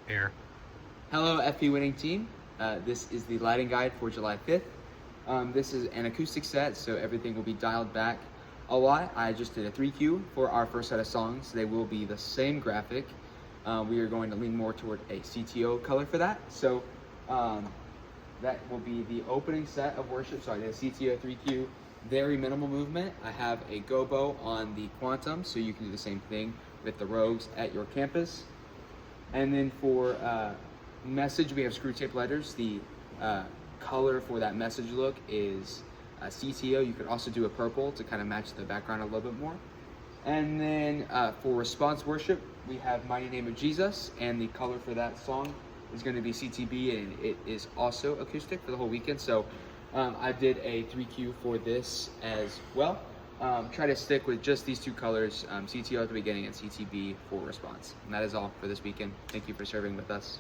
Here. Hello, FP Winning Team. This is the lighting guide for July 5th. This is an acoustic set, so everything will be dialed back a lot. I just did a 3Q for our first set of songs. They will be the same graphic. We are going to lean more toward a CTO color for that. So that will be the opening set of worship. So I did a CTO 3Q, very minimal movement. I have a gobo on the Quantum, so you can do the same thing with the Rogues at your campus. And then for message, we have screw tape letters. The color for that message look is CTO. You could also do a purple to kind of match the background a little bit more. And then for response worship, we have Mighty Name of Jesus, and the color for that song is going to be CTB, and it is also acoustic for the whole weekend. So I did a 3Q for this as well. Try to stick with just these two colors, CTO at the beginning and CTB for response. And that is all for this weekend. Thank you for serving with us.